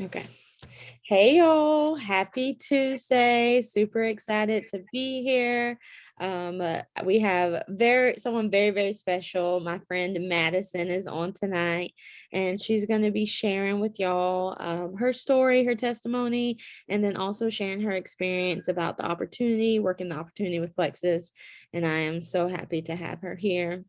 Okay. Hey y'all, happy Tuesday. Super excited to be here. We have someone very, very special. My friend Madison is on tonight, and she's going to be sharing with y'all her story, her testimony, and then also sharing her experience about the opportunity, working the opportunity with Plexus. And I am so happy to have her here.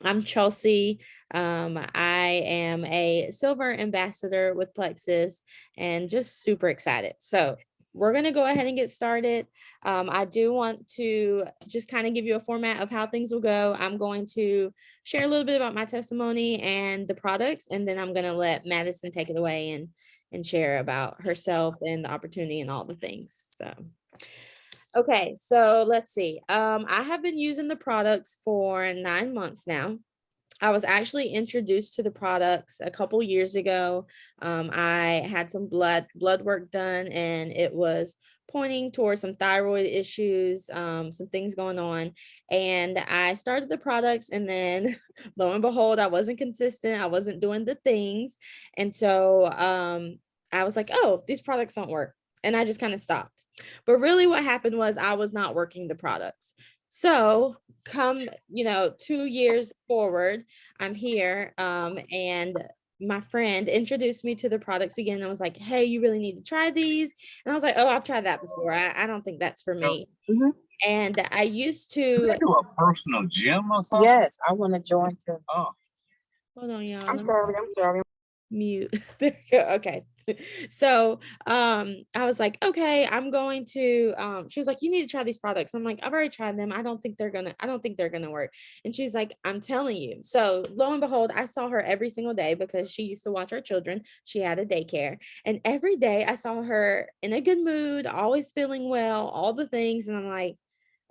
I'm Chelsea. I am a silver ambassador with Plexus and just super excited. So we're going to go ahead and get started. I do want to just kind of give you a format of how things will go. I'm going to share a little bit about my testimony and the products, and then I'm going to let Madison take it away and share about herself and the opportunity and all the things. So okay, so let's see. I have been using the products for 9 months now. I was actually introduced to the products a couple years ago. I had some blood work done, and it was pointing towards some thyroid issues, some things going on. And I started the products, and then lo and behold, I wasn't consistent. I wasn't doing the things, and so I was like, "Oh, these products don't work," and I just kind of stopped. But really, what happened was I was not working the products. So come, 2 years forward, I'm here. And my friend introduced me to the products again and was like, "Hey, you really need to try these." And I was like, "Oh, I've tried that before. I don't think that's for me." Mhm. And I used Do to, they do a personal gym or something? Yes, I want to join too. Oh, hold on, y'all. I'm sorry. I'm sorry. Mute. There you go. Okay. So I was like, okay, I'm going to she was like, "You need to try these products." I'm like, "I've already tried them. I don't think they're gonna work." And she's like, "I'm telling you." So lo and behold, I saw her every single day because she used to watch our children. She had a daycare. And every day I saw her in a good mood, always feeling well, all the things. And I'm like,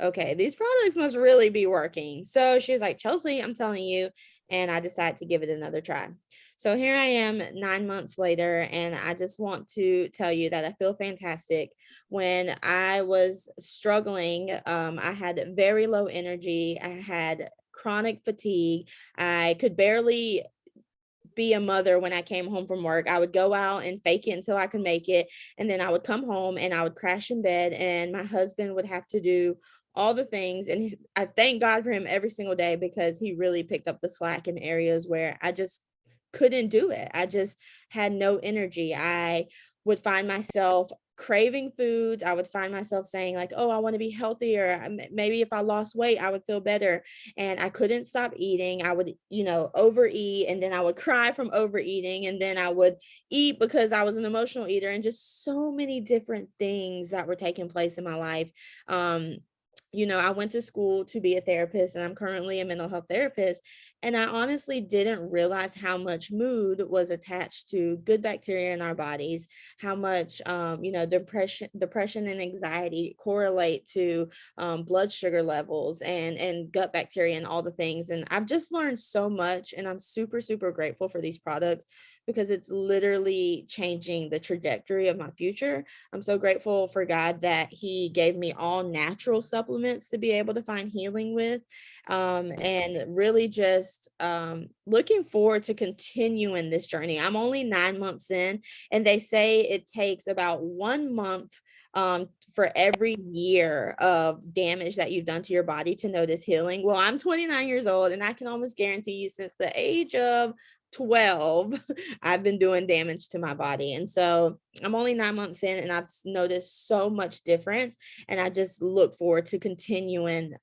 okay, these products must really be working. So she was like, "Chelsea, I'm telling you." And I decided to give it another try. So here I am 9 months later, and I just want to tell you that I feel fantastic. When I was struggling, I had very low energy. I had chronic fatigue. I could barely be a mother when I came home from work. I would go out and fake it until I could make it. And then I would come home and I would crash in bed, and my husband would have to do all the things. And I thank God for him every single day because he really picked up the slack in areas where I just couldn't do it. I just had no energy. I would find myself craving foods. I would find myself saying like, "Oh, I want to be healthier. Maybe if I lost weight, I would feel better." And I couldn't stop eating. I would, overeat, and then I would cry from overeating, and then I would eat because I was an emotional eater, and just so many different things that were taking place in my life. I went to school to be a therapist, and I'm currently a mental health therapist. And I honestly didn't realize how much mood was attached to good bacteria in our bodies, how much, depression and anxiety correlate to blood sugar levels and gut bacteria and all the things. And I've just learned so much, and I'm super, super grateful for these products because it's literally changing the trajectory of my future. I'm so grateful for God that He gave me all natural supplements to be able to find healing with. And really just looking forward to continuing this journey. I'm only 9 months in, and they say it takes about 1 month for every year of damage that you've done to your body to notice healing. Well, I'm 29 years old, and I can almost guarantee you since the age of 12, I've been doing damage to my body. And so I'm only 9 months in, and I've noticed so much difference. And I just look forward to continuing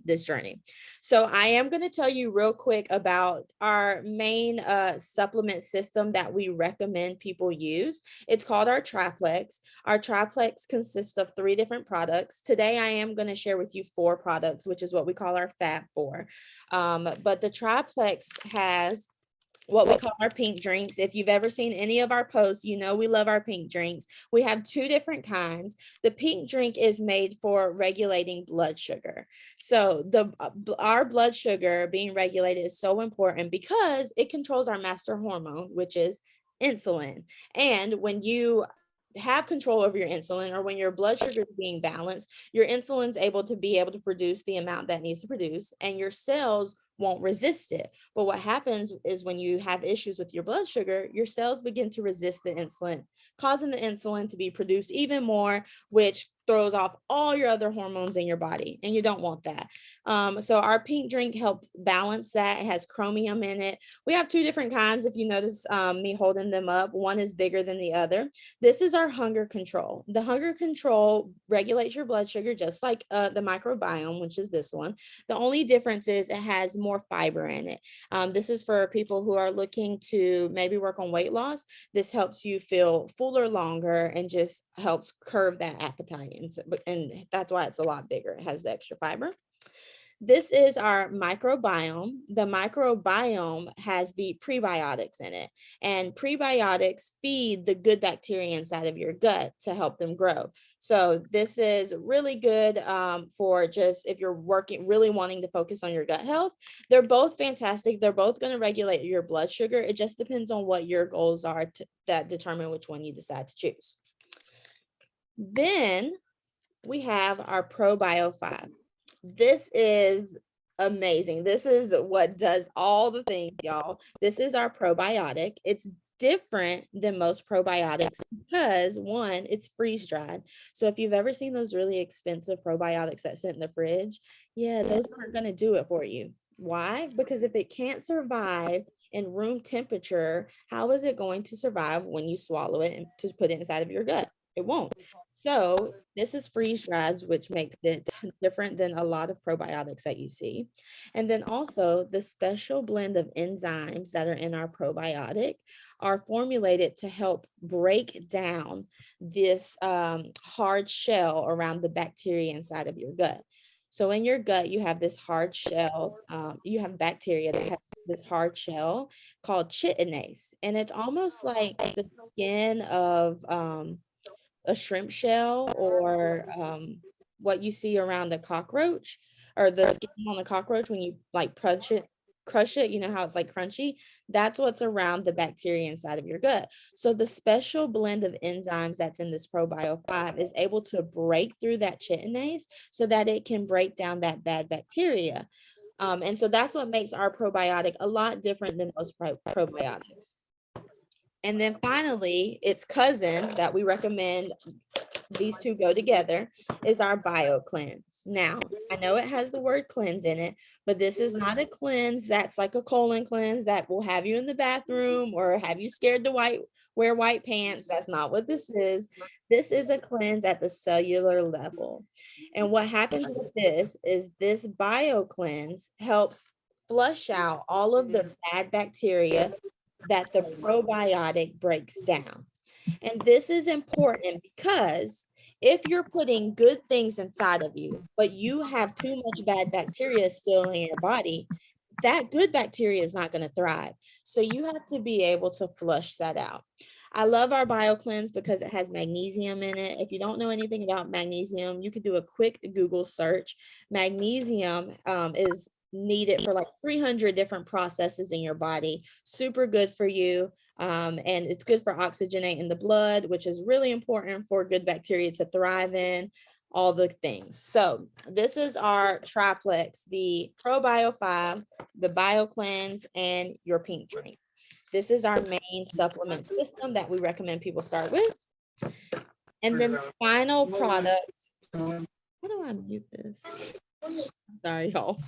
this journey. So I am going to tell you real quick about our main supplement system that we recommend people use. It's called our triplex. Our triplex consists of 3 different products. Today, I am going to share with you 4 products, which is what we call our Fab 4. But the triplex has what we call our pink drinks. If you've ever seen any of our posts, you know we love our pink drinks. We have 2 different kinds. The pink drink is made for regulating blood sugar. So our blood sugar being regulated is so important because it controls our master hormone, which is insulin. And when you have control over your insulin, or when your blood sugar is being balanced, your insulin's able to produce the amount that needs to produce, and your cells won't resist it. But what happens is when you have issues with your blood sugar, your cells begin to resist the insulin, causing the insulin to be produced even more, which throws off all your other hormones in your body, and you don't want that. So our pink drink helps balance that. It has chromium in it. We have two different kinds. If you notice me holding them up, one is bigger than the other. This is our hunger control. The hunger control regulates your blood sugar just like the microbiome, which is this one. The only difference is it has more fiber in it. This is for people who are looking to maybe work on weight loss. This helps you feel fuller longer and just helps curb that appetite. And that's why it's a lot bigger. It has the extra fiber. This is our microbiome. The microbiome has the prebiotics in it, and prebiotics feed the good bacteria inside of your gut to help them grow. So this is really good for just if you're really wanting to focus on your gut health. They're both fantastic. They're both going to regulate your blood sugar. It just depends on what your goals are that determine which one you decide to choose. Then we have our ProBio 5. This is amazing. This is what does all the things, y'all. This is our probiotic. It's different than most probiotics because one, it's freeze dried. So if you've ever seen those really expensive probiotics that sit in the fridge, yeah, those aren't going to do it for you. Why? Because if it can't survive in room temperature, how is it going to survive when you swallow it and to put it inside of your gut? It won't. So this is freeze dried, which makes it different than a lot of probiotics that you see. And then also the special blend of enzymes that are in our probiotic are formulated to help break down this hard shell around the bacteria inside of your gut. So in your gut, you have this hard shell, you have bacteria that has this hard shell called chitinase. And it's almost like the skin of a shrimp shell or what you see around the cockroach or the skin on the cockroach when you like crush it, you know how it's like crunchy. That's what's around the bacteria inside of your gut. So the special blend of enzymes that's in this ProBio 5 is able to break through that chitinase so that it can break down that bad bacteria. And so that's what makes our probiotic a lot different than most probiotics. And then finally, its cousin that we recommend these two go together is our bio cleanse. Now, I know it has the word cleanse in it, but this is not a cleanse that's like a colon cleanse that will have you in the bathroom or have you scared to wear white pants. That's not what this is. This is a cleanse at the cellular level. And what happens with this is this bio cleanse helps flush out all of the bad bacteria that the probiotic breaks down. And this is important because if you're putting good things inside of you, but you have too much bad bacteria still in your body, that good bacteria is not going to thrive. So you have to be able to flush that out. I love our BioCleanse because it has magnesium in it. If you don't know anything about magnesium, you could do a quick Google search. Magnesium is needed for like 300 different processes in your body. Super good for you. And it's good for oxygenating the blood, which is really important for good bacteria to thrive in, all the things. So this is our triplex, the ProBio 5, the BioCleanse, and your pink drink. This is our main supplement system that we recommend people start with. And then the final product, how do I mute this? I'm sorry, y'all.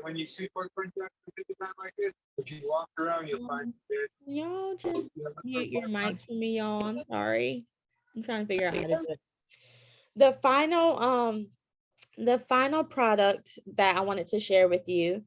When you see footprints like this, if you walk around, you'll find it. Y'all just mute your mics for me, y'all. I'm sorry. I'm trying to figure out how to do it. The final product that I wanted to share with you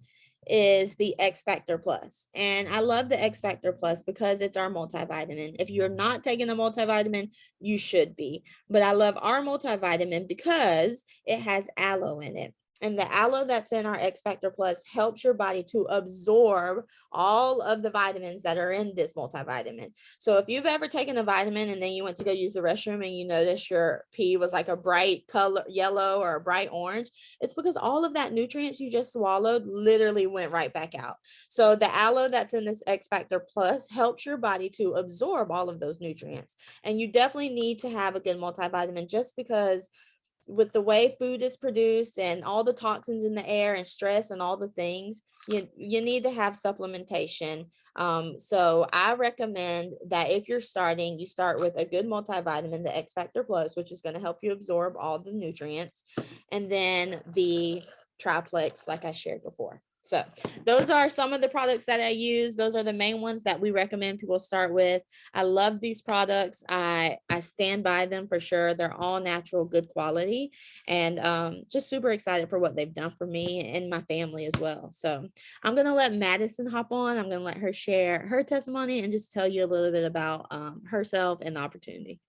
is the X Factor Plus. And I love the X Factor Plus because it's our multivitamin. If you're not taking a multivitamin, you should be. But I love our multivitamin because it has aloe in it. And the aloe that's in our X Factor Plus helps your body to absorb all of the vitamins that are in this multivitamin. So if you've ever taken a vitamin and then you went to go use the restroom and you notice your pee was like a bright color yellow or a bright orange, it's because all of that nutrients you just swallowed literally went right back out. So the aloe that's in this X Factor Plus helps your body to absorb all of those nutrients. And you definitely need to have a good multivitamin, just because with the way food is produced and all the toxins in the air and stress and all the things, you need to have supplementation. So I recommend that if you're starting, you start with a good multivitamin, the X Factor Plus, which is going to help you absorb all the nutrients, and then the triplex, like I shared before. So those are some of the products that I use. Those are the main ones that we recommend people start with. I love these products. I stand by them for sure. They're all natural, good quality, and just super excited for what they've done for me and my family as well. So I'm gonna let Madison hop on. I'm gonna let her share her testimony and just tell you a little bit about herself and the opportunity.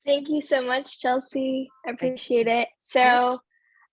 Thank you so much, Chelsea. I appreciate it. So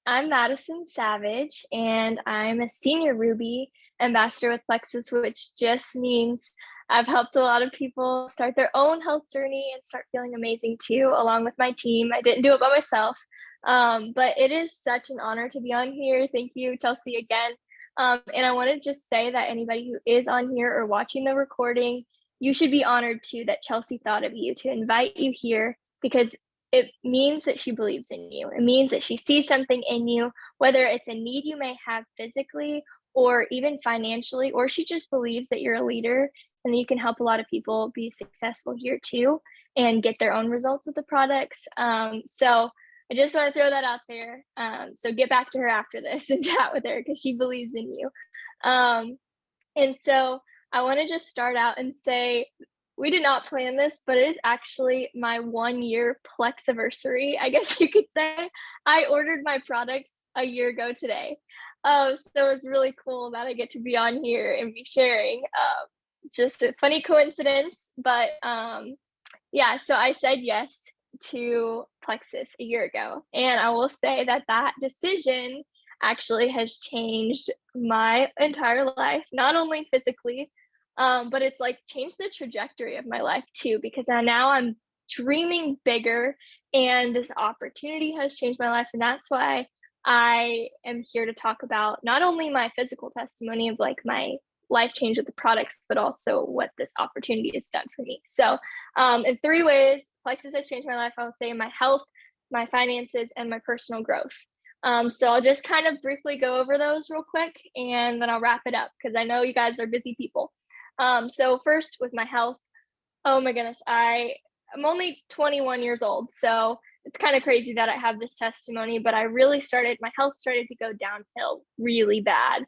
I'm Madison Savage, and I'm a senior Ruby ambassador with Plexus, which just means I've helped a lot of people start their own health journey and start feeling amazing too, along with my team. I didn't do it by myself, but it is such an honor to be on here. Thank you, Chelsea, again. And I want to just say that anybody who is on here or watching the recording, you should be honored too that Chelsea thought of you to invite you here, because it means that she believes in you. It means that she sees something in you, whether it's a need you may have physically or even financially, or she just believes that you're a leader and that you can help a lot of people be successful here too and get their own results with the products. So I just want to throw that out there. So get back to her after this and chat with her, because she believes in you. And so I want to just start out and say, we did not plan this, but it is actually my 1-year Plexiversary, I guess you could say. I ordered my products a year ago today. So it's really cool that I get to be on here and be sharing. Just a funny coincidence, but yeah, so I said yes to Plexus a year ago. And I will say that that decision actually has changed my entire life, not only physically, but it's like changed the trajectory of my life too, because now I'm dreaming bigger, and this opportunity has changed my life. And that's why I am here to talk about not only my physical testimony of like my life change with the products, but also what this opportunity has done for me. So in 3 ways, Plexus has changed my life. I will say my health, my finances, and my personal growth. So I'll just kind of briefly go over those real quick, and then I'll wrap it up because I know you guys are busy people. So first with my health, oh my goodness, I'm only 21 years old, so it's kind of crazy that I have this testimony, but my health started to go downhill really bad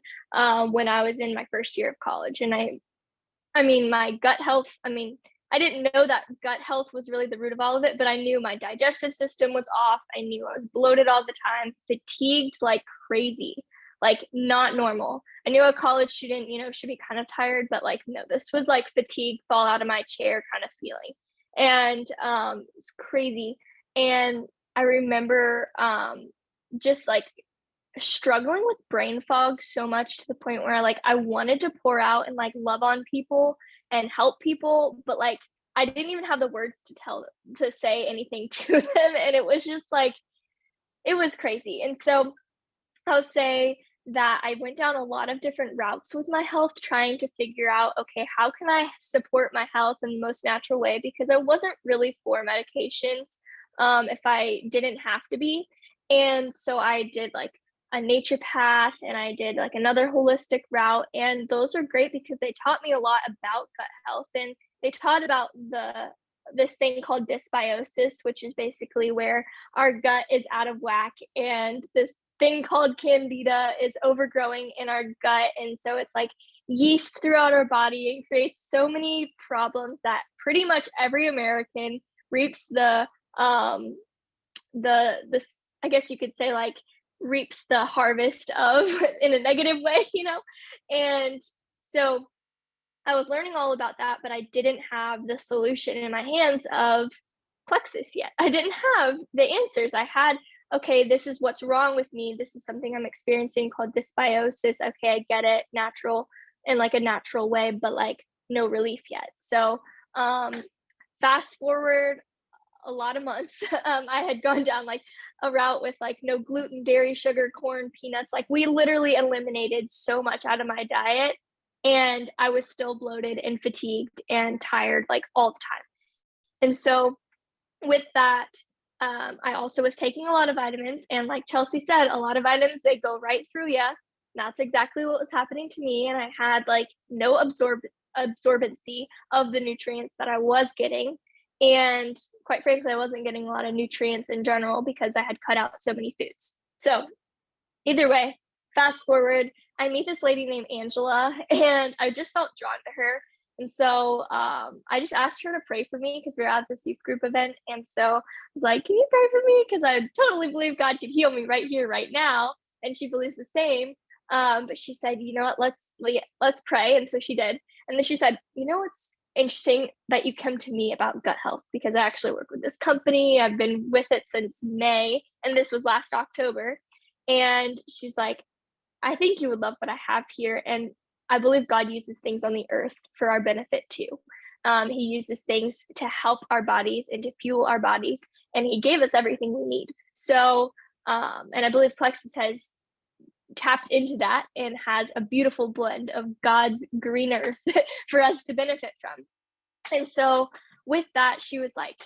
when I was in my first year of college. And I mean, my gut health, I didn't know that gut health was really the root of all of it, but I knew my digestive system was off. I knew I was bloated all the time, fatigued like crazy, like not normal. I knew a college student, should be kind of tired, but like, no, this was like fatigue, fall out of my chair kind of feeling. And it's crazy. And I remember just like struggling with brain fog so much to the point where like I wanted to pour out and like love on people and help people, but like I didn't even have the words to say anything to them. And it was just like, it was crazy. And so I'll say that I went down a lot of different routes with my health, trying to figure out, okay, how can I support my health in the most natural way? Because I wasn't really for medications if I didn't have to be. And so I did like a naturopath, and I did like another holistic route. And those are great because they taught me a lot about gut health, and they taught about this thing called dysbiosis, which is basically where our gut is out of whack, and this thing called candida is overgrowing in our gut. And so it's like yeast throughout our body and creates so many problems that pretty much every American reaps the I guess you could say like reaps the harvest of in a negative way, And so I was learning all about that, but I didn't have the solution in my hands of Plexus yet. I didn't have the answers. I had okay, this is what's wrong with me. This is something I'm experiencing called dysbiosis. Okay, I get it, natural, in like a natural way, but like no relief yet. So fast forward a lot of months, I had gone down like a route with like no gluten, dairy, sugar, corn, peanuts. Like we literally eliminated so much out of my diet, and I was still bloated and fatigued and tired like all the time. And so with that, I also was taking a lot of vitamins, and like Chelsea said, a lot of vitamins, they go right through you. That's exactly what was happening to me, and I had like no absorbency of the nutrients that I was getting. And quite frankly, I wasn't getting a lot of nutrients in general because I had cut out so many foods. So either way, fast forward, I meet this lady named Angela, and I just felt drawn to her. And so I just asked her to pray for me because we were at this youth group event. And so I was like, can you pray for me? Because I totally believe God could heal me right here, right now. And she believes the same. But she said, you know what, let's pray. And so she did. And then she said, you know, it's interesting that you come to me about gut health because I actually work with this company. I've been with it since May, and this was last October. And she's like, I think you would love what I have here. And I believe God uses things on the earth for our benefit too. He uses things to help our bodies and to fuel our bodies. And he gave us everything we need. So, and I believe Plexus has tapped into that and has a beautiful blend of God's green earth for us to benefit from. And so with that, she was like,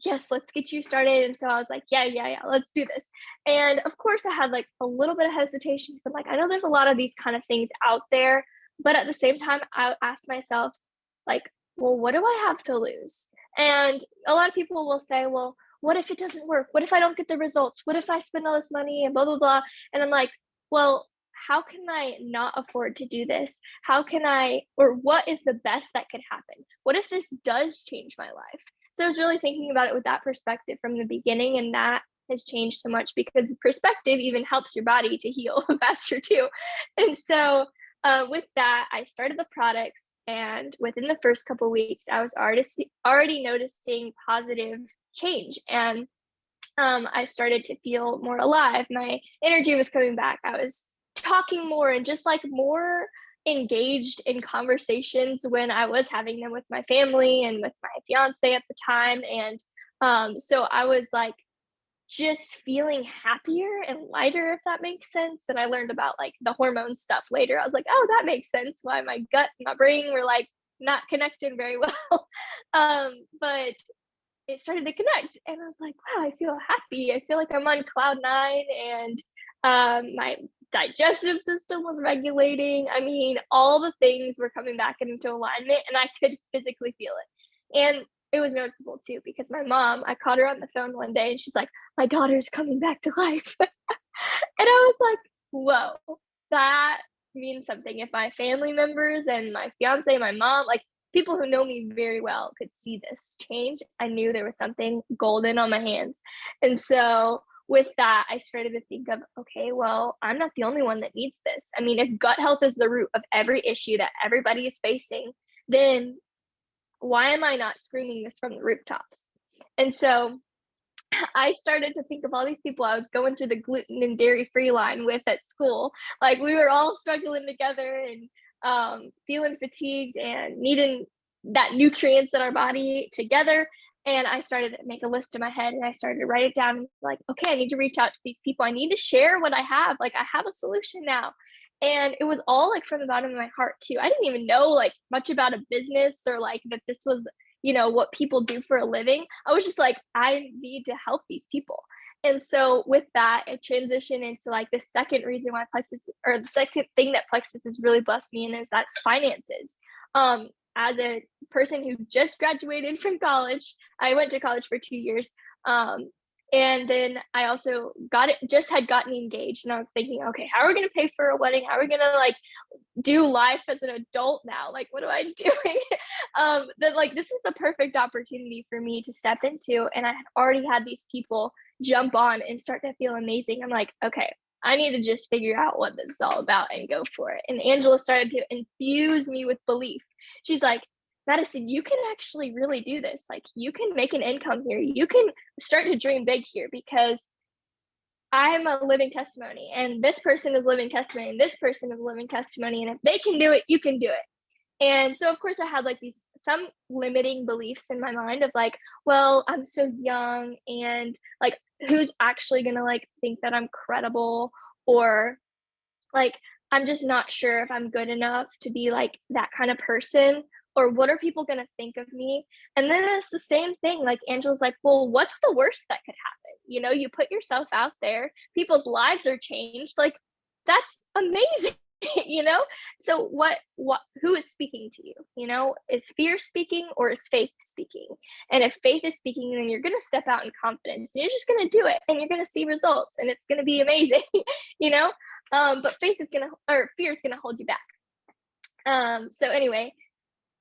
yes, let's get you started. And so I was like, yeah, let's do this. And of course I had like a little bit of hesitation because I'm like, I know there's a lot of these kind of things out there, but at the same time, I asked myself, like, well, what do I have to lose? And a lot of people will say, well, what if it doesn't work? What if I don't get the results? What if I spend all this money and blah, blah, blah? And I'm like, well, how can I not afford to do this? How can I, or what is the best that could happen? What if this does change my life? So I was really thinking about it with that perspective from the beginning, and that has changed so much because perspective even helps your body to heal faster too. And so with that, I started the products, and within the first couple of weeks, I was already noticing positive change, and I started to feel more alive. My energy was coming back. I was talking more and just like more engaged in conversations when I was having them with my family and with my fiance at the time. And so I was like just feeling happier and lighter, if that makes sense. And I learned about like the hormone stuff later. I was like, oh, that makes sense why my gut and my brain were like not connected very well. But it started to connect, and I was like, wow, I feel happy. I feel like I'm on cloud nine, and my digestive system was regulating. I mean, all the things were coming back into alignment, and I could physically feel it. And it was noticeable too, because my mom, I caught her on the phone one day and she's like, my daughter's coming back to life. And I was like, whoa, that means something. If my family members and my fiance, my mom, like people who know me very well could see this change, I knew there was something golden on my hands. And so with that, I started to think of, okay, well, I'm not the only one that needs this. I mean, if gut health is the root of every issue that everybody is facing, then why am I not screaming this from the rooftops? And so I started to think of all these people I was going through the gluten and dairy free line with at school. Like we were all struggling together and feeling fatigued and needing that nutrients in our body together. And I started to make a list in my head, and I started to write it down, like, okay, I need to reach out to these people. I need to share what I have. Like I have a solution now. And it was all like from the bottom of my heart too. I didn't even know like much about a business or like that this was, you know, what people do for a living. I was just like, I need to help these people. And so with that, it transitioned into like the second reason why Plexus, or the second thing that Plexus has really blessed me in, is that's finances. As a person who just graduated from college, I went to college for 2 years. And then I also just had gotten engaged, and I was thinking, okay, how are we going to pay for a wedding? How are we going to like do life as an adult now? Like, what am I doing? That like, this is the perfect opportunity for me to step into. And I had already had these people jump on and start to feel amazing. I'm like, okay, I need to just figure out what this is all about and go for it. And Angela started to infuse me with belief. She's like, Madison, you can actually really do this. Like you can make an income here. You can start to dream big here, because I'm a living testimony, and this person is living testimony, and this person is living testimony, and if they can do it, you can do it. And so of course I had like these some limiting beliefs in my mind of like, well, I'm so young, and like who's actually gonna like think that I'm credible, or like I'm just not sure if I'm good enough to be like that kind of person, or what are people going to think of me. And then it's the same thing, like Angela's like, well, what's the worst that could happen? You know, you put yourself out there, people's lives are changed, like that's amazing. You know, so what who is speaking to you? You know, is fear speaking or is faith speaking? And if faith is speaking, then you're going to step out in confidence, and you're just going to do it, and you're going to see results, and it's going to be amazing. You know, but faith is gonna, or fear is gonna hold you back. So anyway,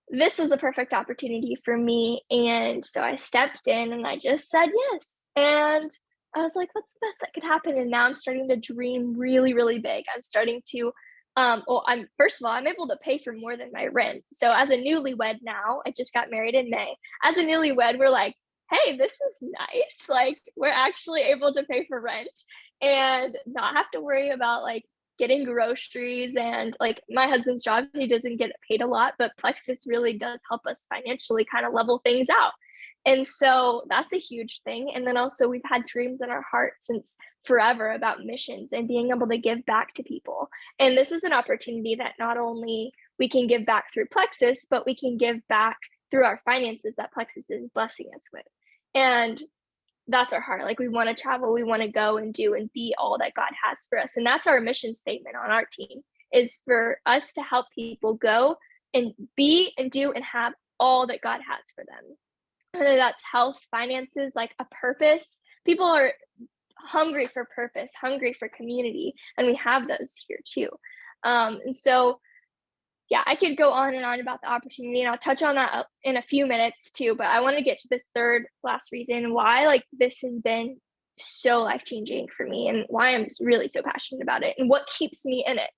this was the perfect opportunity for me, and so I stepped in and I just said yes. And I was like, what's the best that could happen? And now I'm starting to dream really, really big. I'm starting to well, I'm first of all, I'm able to pay for more than my rent. So as a newlywed now, I just got married in May. As a newlywed, we're like, hey, this is nice. Like we're actually able to pay for rent and not have to worry about like getting groceries. And like my husband's job, he doesn't get paid a lot, but Plexus really does help us financially kind of level things out. And so that's a huge thing. And then also we've had dreams in our heart since forever about missions and being able to give back to people. And this is an opportunity that not only we can give back through Plexus, but we can give back through our finances that Plexus is blessing us with. And that's our heart. Like we want to travel, we want to go and do and be all that God has for us. And that's our mission statement on our team, is for us to help people go and be and do and have all that God has for them. Whether that's health, finances, like a purpose. People are hungry for purpose, hungry for community, and we have those here too. And so yeah, I could go on and on about the opportunity, and I'll touch on that in a few minutes too, but I want to get to this third last reason why like this has been so life-changing for me, and why I'm really so passionate about it, and what keeps me in it.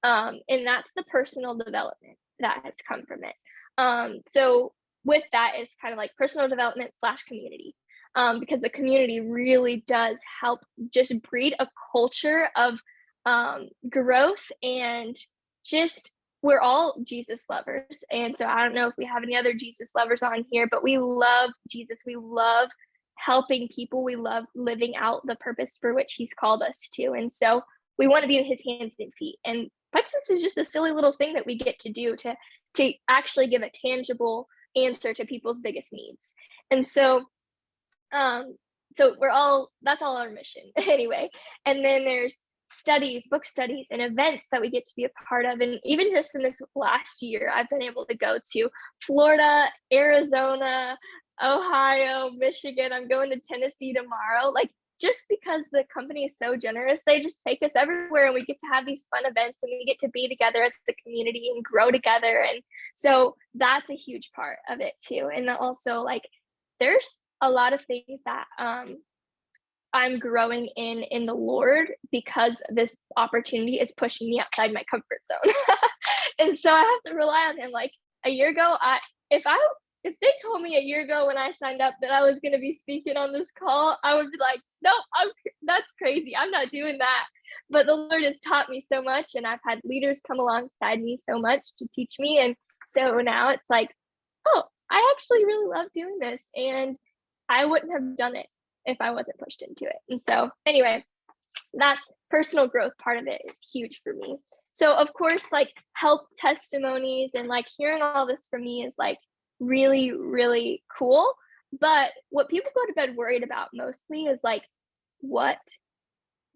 And that's the personal development that has come from it. So with that is kind of like personal development / community, because the community really does help just breed a culture of growth, and just we're all Jesus lovers. And so I don't know if we have any other Jesus lovers on here, but we love Jesus. We love helping people. We love living out the purpose for which he's called us to. And so we want to be his hands and feet. And Plexus is just a silly little thing that we get to do to actually give a tangible answer to people's biggest needs. And so so that's all our mission anyway. And then there's studies, book studies, and events that we get to be a part of. And even just in this last year, I've been able to go to Florida, Arizona, Ohio, Michigan. I'm going to Tennessee tomorrow. Like just because the company is so generous, they just take us everywhere, and we get to have these fun events, and we get to be together as a community and grow together. And so that's a huge part of it too. And then also like there's a lot of things that I'm growing in the Lord, because this opportunity is pushing me outside my comfort zone. And so I have to rely on him. Like a year ago, if they told me a year ago when I signed up that I was going to be speaking on this call, I would be like, nope, that's crazy. I'm not doing that. But the Lord has taught me so much, and I've had leaders come alongside me so much to teach me. And so now it's like, oh, I actually really love doing this, and I wouldn't have done it if I wasn't pushed into it. And so anyway, that personal growth part of it is huge for me. So of course, like health testimonies and like hearing all this from me is like really, really cool. But what people go to bed worried about mostly is like what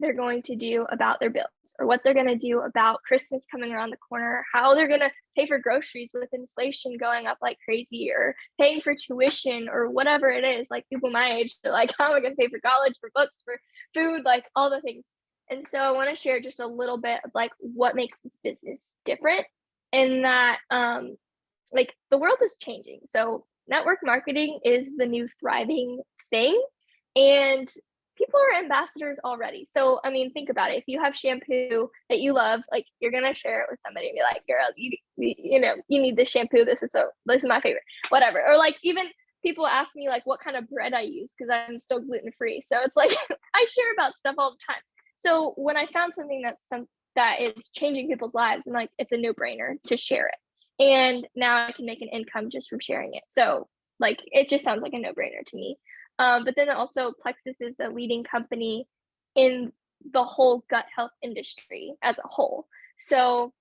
they're going to do about their bills, or what they're going to do about Christmas coming around the corner, how they're going to pay for groceries with inflation going up like crazy, or paying for tuition, or whatever it is. Like people my age, they're like, how am I going to pay for college, for books, for food, like all the things. And so I want to share just a little bit of like what makes this business different, in that like the world is changing. So network marketing is the new thriving thing, and people are ambassadors already. So, I mean, think about it. If you have shampoo that you love, like you're going to share it with somebody and be like, girl, you know, you need this shampoo. This is my favorite, whatever. Or like even people ask me like what kind of bread I use because I'm still gluten free. So it's like I share about stuff all the time. So when I found something that is changing people's lives, I'm like, it's a no brainer to share it. And now I can make an income just from sharing it. So like it just sounds like a no brainer to me. But then also Plexus is a leading company in the whole gut health industry as a whole. So,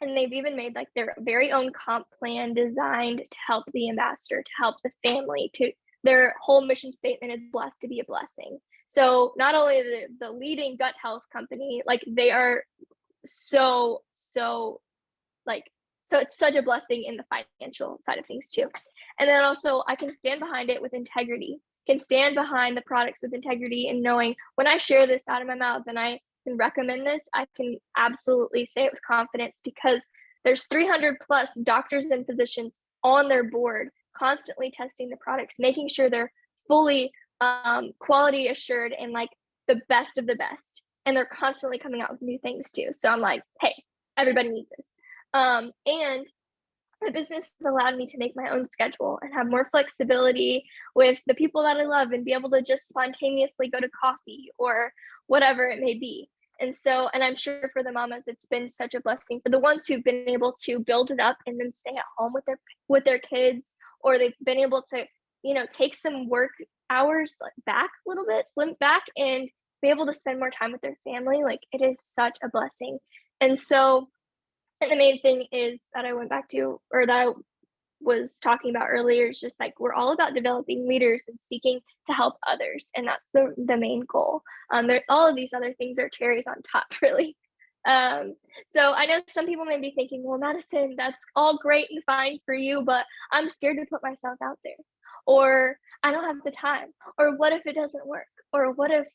and they've even made like their very own comp plan designed to help the ambassador, to help the family, to their whole mission statement is blessed to be a blessing. So not only the leading gut health company, like they are so like, so it's such a blessing in the financial side of things too. And then also I can stand behind it with integrity, can stand behind the products with integrity, and knowing when I share this out of my mouth and I can recommend this, I can absolutely say it with confidence because there's 300 plus doctors and physicians on their board constantly testing the products, making sure they're fully quality assured and like the best of the best. And they're constantly coming out with new things too. So I'm like, hey, everybody needs this. And the business has allowed me to make my own schedule and have more flexibility with the people that I love and be able to just spontaneously go to coffee or whatever it may be. And so, and I'm sure for the mamas, it's been such a blessing for the ones who've been able to build it up and then stay at home with their kids, or they've been able to, you know, take some work hours back a little bit, slim back, and be able to spend more time with their family. Like it is such a blessing. And so, and the main thing is that I went back to, or that I was talking about earlier, is just like we're all about developing leaders and seeking to help others, and that's the main goal. There, all of these other things are cherries on top, really. So I know some people may be thinking, well, Madison, that's all great and fine for you, but I'm scared to put myself out there, or I don't have the time, or what if it doesn't work, or what if.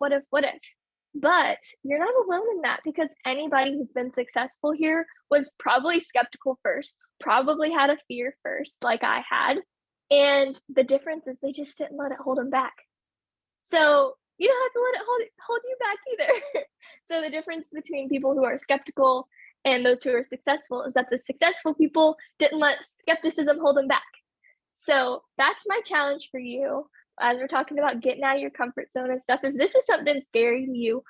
But you're not alone in that, because anybody who's been successful here was probably skeptical first, probably had a fear first, like I had. And the difference is they just didn't let it hold them back. So you don't have to let it hold you back either. So the difference between people who are skeptical and those who are successful is that the successful people didn't let skepticism hold them back. So that's my challenge for you. As we're talking about getting out of your comfort zone and stuff, if this is something scary to you,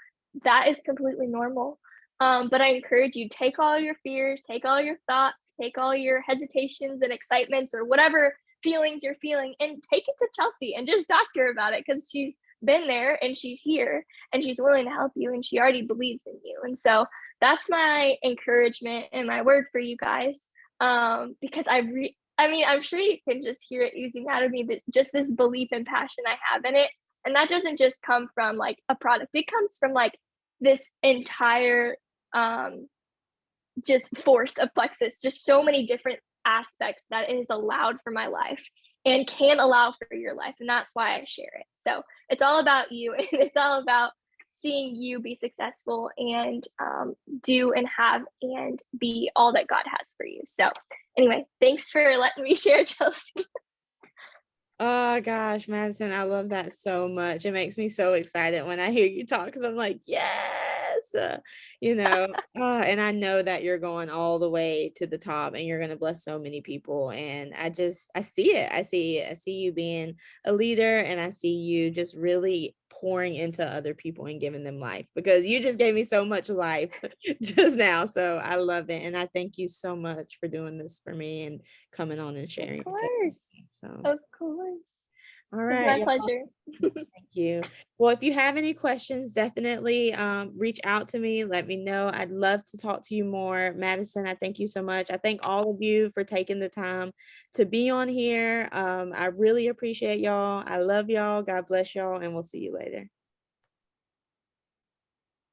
that is completely normal. But I encourage you, take all your fears, take all your thoughts, take all your hesitations and excitements or whatever feelings you're feeling, and take it to Chelsea and just talk to her about it, because she's been there and she's here and she's willing to help you and she already believes in you. And so that's my encouragement and my word for you guys. Because I mean, I'm sure you can just hear it oozing out of me, that just this belief and passion I have in it. And that doesn't just come from like a product. It comes from like this entire just force of Plexus, just so many different aspects that it has allowed for my life and can allow for your life. And that's why I share it. So it's all about you, and it's all about seeing you be successful and do and have and be all that God has for you. So anyway, thanks for letting me share, Chelsea. Oh gosh, Madison, I love that so much. It makes me so excited when I hear you talk, because I'm like, yes, and I know that you're going all the way to the top and you're going to bless so many people. And I see it. I see you being a leader, and I see you just really pouring into other people and giving them life, because you just gave me so much life just now. So I love it. And I thank you so much for doing this for me and coming on and sharing. Of course. So, of course. All It's right. my pleasure. Thank you. Well, if you have any questions, definitely reach out to me. Let me know. I'd love to talk to you more. Madison, I thank you so much. I thank all of you for taking the time to be on here. I really appreciate y'all. I love y'all. God bless y'all, and we'll see you later.